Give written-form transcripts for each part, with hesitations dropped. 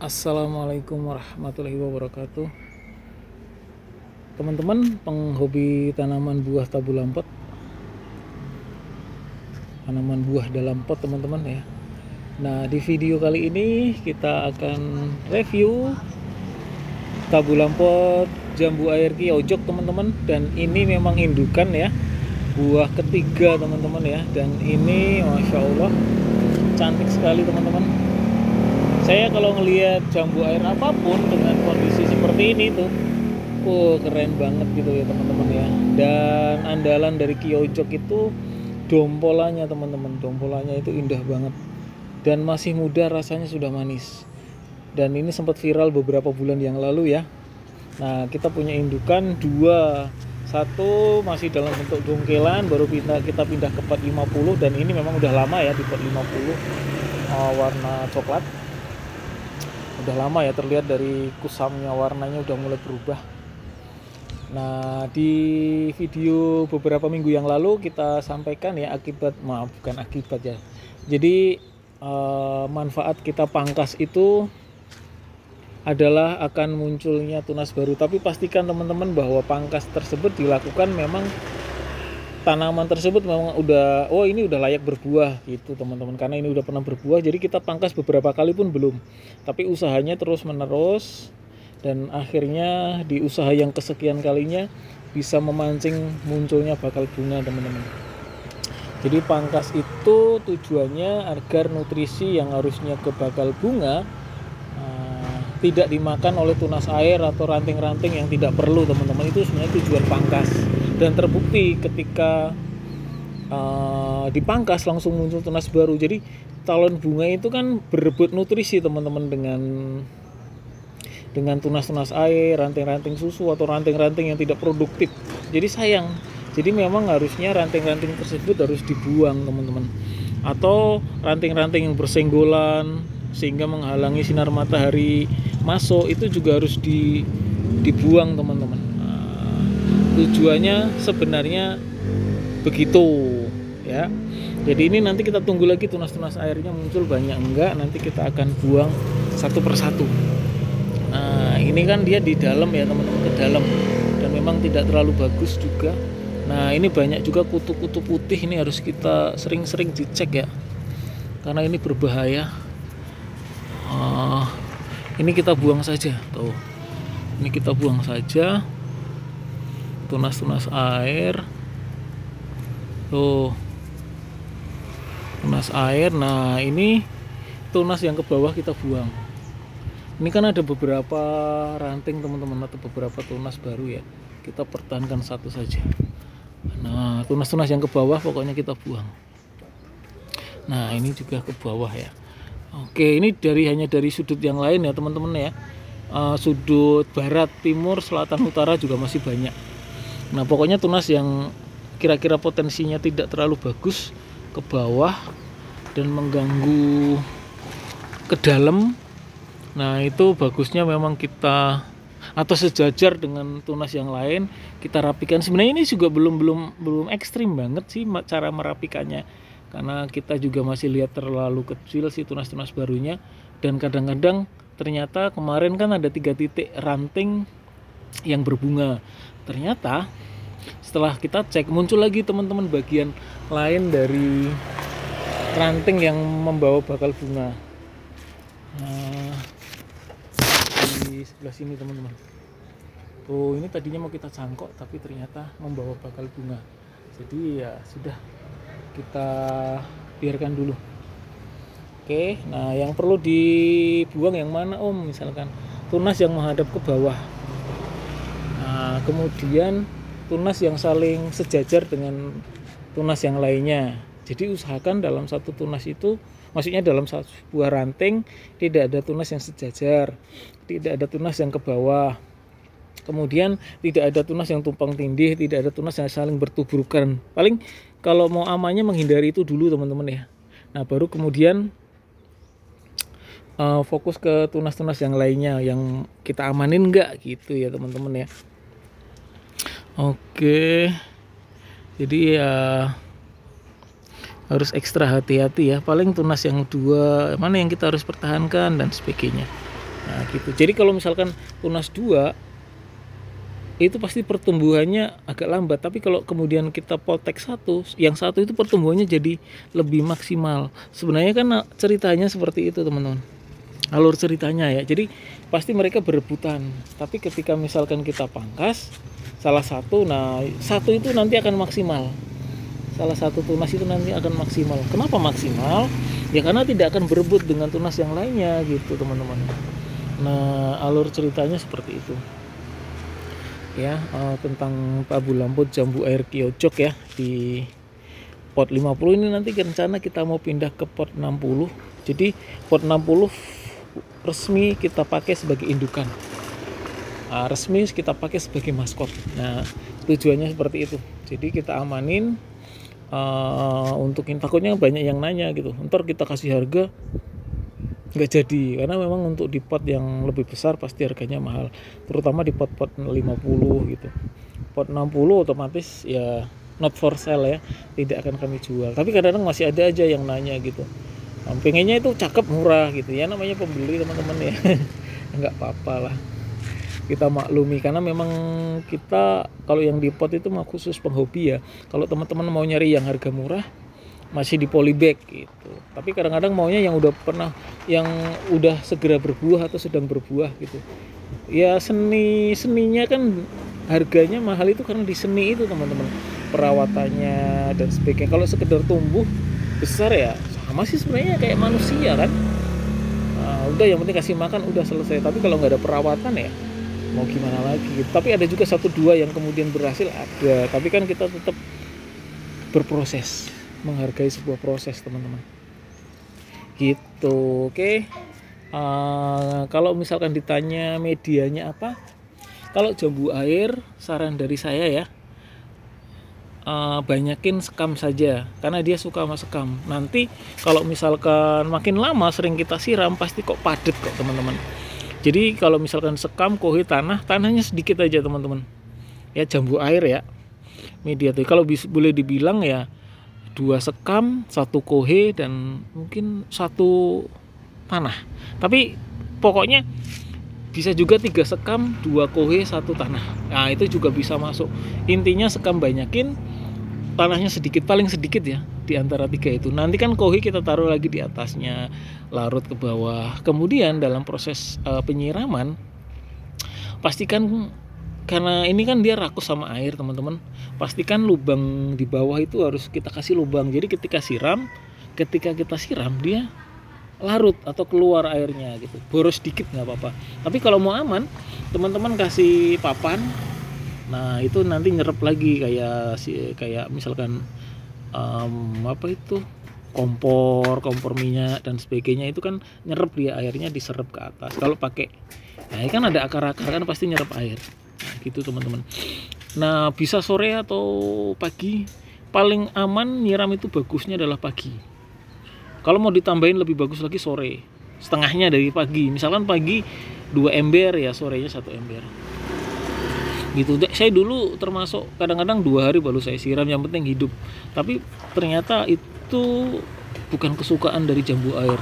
Assalamualaikum warahmatullahi wabarakatuh. Teman-teman penghobi tanaman buah tabu lampot, tanaman buah dalam pot teman-teman ya. Nah, di video kali ini kita akan review tabu lampot jambu air kiojok teman-teman. Dan ini memang indukan ya, buah ketiga teman-teman ya. Dan ini Masya Allah cantik sekali teman-teman. Saya kalau ngelihat jambu air apapun dengan kondisi seperti ini tuh, keren banget gitu ya teman-teman ya. Dan andalan dari kiojok itu dompolannya teman-teman. Dompolannya itu indah banget dan masih muda, rasanya sudah manis. Dan ini sempat viral beberapa bulan yang lalu ya. Nah, kita punya indukan dua. Satu masih dalam bentuk dongkelan, baru kita pindah ke pot 50. Dan ini memang udah lama ya di pot 50, warna coklat. Udah lama ya, terlihat dari kusamnya, warnanya udah mulai berubah. Nah, di video beberapa minggu yang lalu kita sampaikan ya bukan akibat ya. Jadi manfaat kita pangkas itu adalah akan munculnya tunas baru. Tapi pastikan teman-teman bahwa pangkas tersebut dilakukan memang tanaman tersebut memang ini udah layak berbuah gitu teman-teman, karena ini udah pernah berbuah. Jadi kita pangkas beberapa kali pun belum, tapi usahanya terus menerus, dan akhirnya di usaha yang kesekian kalinya bisa memancing munculnya bakal bunga teman-teman. Jadi pangkas itu tujuannya agar nutrisi yang harusnya ke bakal bunga tidak dimakan oleh tunas air atau ranting-ranting yang tidak perlu teman-teman. Itu sebenarnya tujuan pangkas. Dan terbukti ketika dipangkas langsung muncul tunas baru. Jadi talon bunga itu kan berebut nutrisi teman-teman dengan tunas-tunas air, ranting-ranting susu atau ranting-ranting yang tidak produktif. Jadi sayang. Jadi memang harusnya ranting-ranting tersebut harus dibuang teman-teman. Atau ranting-ranting yang bersenggolan sehingga menghalangi sinar matahari masuk, itu juga harus dibuang teman-teman. Tujuannya sebenarnya begitu ya. Jadi ini nanti kita tunggu lagi tunas-tunas airnya muncul banyak enggak, nanti kita akan buang satu persatu. Nah, ini kan dia di dalam ya teman-teman, ke dalam, dan memang tidak terlalu bagus juga. Nah, ini banyak juga kutu-kutu putih, ini harus kita sering-sering dicek ya, karena ini berbahaya. Ini kita buang saja tuh. Ini kita buang saja tunas-tunas air tuh, tunas air. Nah, ini tunas yang ke bawah kita buang. Ini kan ada beberapa ranting teman-teman, atau beberapa tunas baru ya, kita pertahankan satu saja. Nah, tunas-tunas yang ke bawah pokoknya kita buang. Nah, ini juga ke bawah ya. Oke, ini hanya dari sudut yang lain ya teman-teman ya. Sudut barat, timur, selatan, utara juga masih banyak. Nah, pokoknya tunas yang kira-kira potensinya tidak terlalu bagus ke bawah dan mengganggu ke dalam. Nah, itu bagusnya memang kita, atau sejajar dengan tunas yang lain, kita rapikan. Sebenarnya ini juga belum ekstrim banget sih cara merapikannya, karena kita juga masih lihat terlalu kecil sih tunas-tunas barunya. Dan kadang-kadang ternyata kemarin kan ada 3 titik ranting yang berbunga. Ternyata setelah kita cek muncul lagi teman-teman bagian lain dari ranting yang membawa bakal bunga. Nah, di sebelah sini teman-teman. Tuh, ini tadinya mau kita cangkok tapi ternyata membawa bakal bunga. Jadi ya sudah, kita biarkan dulu. Oke, nah yang perlu dibuang yang mana Om? Misalkan tunas yang menghadap ke bawah. Nah, kemudian tunas yang saling sejajar dengan tunas yang lainnya. Jadi usahakan dalam satu tunas itu, maksudnya dalam satu buah ranting, tidak ada tunas yang sejajar, tidak ada tunas yang ke bawah. Kemudian tidak ada tunas yang tumpang tindih, tidak ada tunas yang saling bertuburkan. Paling kalau mau amannya menghindari itu dulu teman-teman ya. Nah, baru kemudian fokus ke tunas-tunas yang lainnya yang kita amanin enggak gitu ya teman-teman ya. Oke, jadi ya harus ekstra hati-hati ya. Paling tunas yang dua mana yang kita harus pertahankan dan sebagainya. Nah gitu. Jadi kalau misalkan tunas 2 itu pasti pertumbuhannya agak lambat, tapi kalau kemudian kita potek yang satu itu pertumbuhannya jadi lebih maksimal. Sebenarnya kan ceritanya seperti itu teman-teman, alur ceritanya ya. Jadi pasti mereka berebutan, tapi ketika misalkan kita pangkas salah satu, nah satu itu nanti akan maksimal, salah satu tunas itu nanti akan maksimal. Kenapa maksimal? Ya karena tidak akan berebut dengan tunas yang lainnya gitu teman-teman. Nah alur ceritanya seperti itu ya, tentang tabu lamput jambu air kiocok ya di pot 50 ini. Nanti rencana kita mau pindah ke pot 60. Jadi pot 60 resmi kita pakai sebagai indukan, resmi kita pakai sebagai maskot. Nah tujuannya seperti itu, jadi kita amanin untuk takutnya banyak yang nanya gitu, ntar kita kasih harga nggak jadi, karena memang untuk di pot yang lebih besar pasti harganya mahal, terutama di pot-pot 50 gitu. Pot 60 otomatis ya not for sale ya, tidak akan kami jual. Tapi kadang-kadang masih ada aja yang nanya gitu, pengennya itu cakep murah gitu ya, namanya pembeli teman-teman ya. Nggak apa-apa lah, kita maklumi, karena memang kita kalau yang di pot itu mah khusus penghobi ya. Kalau teman-teman mau nyari yang harga murah masih di polybag gitu, tapi kadang-kadang maunya yang udah segera berbuah atau sedang berbuah gitu ya. Seninya kan harganya mahal itu karena di seni itu teman-teman, perawatannya dan sebagainya. Kalau sekedar tumbuh besar ya sama sih sebenarnya kayak manusia kan, udah yang penting kasih makan udah selesai. Tapi kalau nggak ada perawatan ya mau gimana lagi gitu. Tapi ada juga 1-2 yang kemudian berhasil, ada, tapi kan kita tetap berproses, menghargai sebuah proses teman-teman gitu. Oke. Kalau misalkan ditanya medianya apa, kalau jambu air saran dari saya ya, banyakin sekam saja karena dia suka sama sekam. Nanti kalau misalkan makin lama sering kita siram pasti kok padat kok teman-teman. Jadi kalau misalkan sekam, kohe, tanahnya sedikit aja teman-teman ya. Jambu air ya media tuh kalau boleh dibilang ya 2 sekam, 1 kohe, dan mungkin 1 tanah. Tapi pokoknya bisa juga 3 sekam, 2 kohe, 1 tanah. Nah itu juga bisa masuk. Intinya sekam banyakin, tanahnya sedikit, paling sedikit ya di antara 3 itu. Nanti kan kohe kita taruh lagi di atasnya, larut ke bawah. Kemudian dalam proses penyiraman pastikan, karena ini kan dia rakus sama air teman-teman, pastikan lubang di bawah itu harus kita kasih lubang. Jadi ketika kita siram dia larut atau keluar airnya gitu, boros dikit nggak apa-apa. Tapi kalau mau aman teman-teman kasih papan, nah itu nanti nyerap lagi kayak misalkan apa itu kompor minyak dan sebagainya, itu kan nyerap dia airnya, diserap ke atas. Kalau pakai nah kan ada akar-akar kan pasti nyerap air. Nah, gitu teman-teman. Nah bisa sore atau pagi, paling aman nyiram itu bagusnya adalah pagi. Kalau mau ditambahin lebih bagus lagi sore, setengahnya dari pagi. Misalkan pagi 2 ember ya, sorenya 1 ember gitu. Saya dulu termasuk kadang-kadang 2 hari baru saya siram, yang penting hidup. Tapi ternyata itu bukan kesukaan dari jambu air,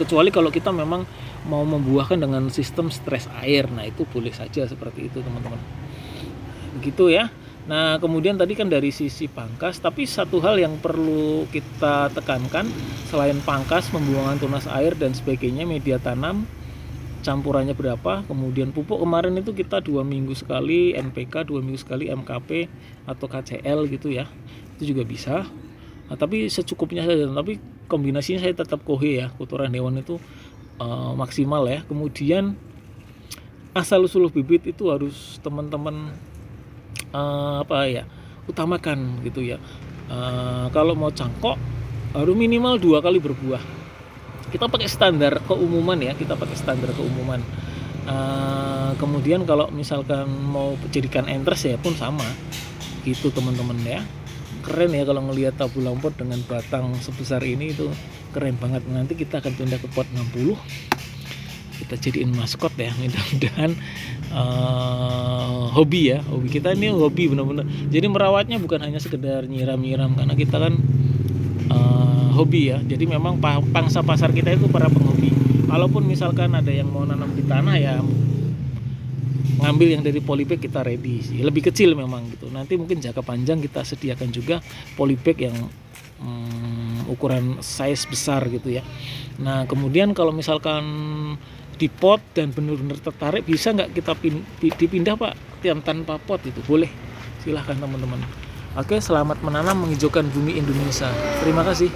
kecuali kalau kita memang mau membuahkan dengan sistem stres air. Nah itu boleh saja seperti itu teman-teman, begitu ya. Nah kemudian tadi kan dari sisi pangkas, tapi satu hal yang perlu kita tekankan selain pangkas, pembuangan tunas air dan sebagainya, media tanam campurannya berapa, kemudian pupuk kemarin itu kita 2 minggu sekali NPK, 2 minggu sekali MKP atau KCL gitu ya, itu juga bisa. Nah, tapi secukupnya saja. Tapi kombinasinya saya tetap kohe ya, kotoran hewan itu maksimal ya. Kemudian asal usul bibit itu harus teman-teman utamakan gitu ya. Kalau mau cangkok harus minimal 2 kali berbuah. Kita pakai standar keumuman ya, kemudian kalau misalkan mau jadikan entres ya pun sama gitu teman-teman ya. Keren ya kalau ngelihat tabu lampot dengan batang sebesar ini, itu keren banget. Nanti kita akan pindah ke pot 60, kita jadiin maskot ya, mudah-mudahan. Hobi kita ini hobi benar-benar. Jadi merawatnya bukan hanya sekedar nyiram-nyiram, karena kita kan hobi ya. Jadi memang pangsa pasar kita itu para penghobi. Kalaupun misalkan ada yang mau nanam di tanah ya ngambil yang dari polybag kita ready sih. Lebih kecil memang gitu. Nanti mungkin jangka panjang kita sediakan juga polybag yang ukuran size besar gitu ya. Nah kemudian kalau misalkan di pot dan benar-benar tertarik, bisa nggak kita dipindah Pak tanpa pot itu? Boleh, silahkan teman-teman. Oke, selamat menanam menghijaukan bumi Indonesia. Terima kasih.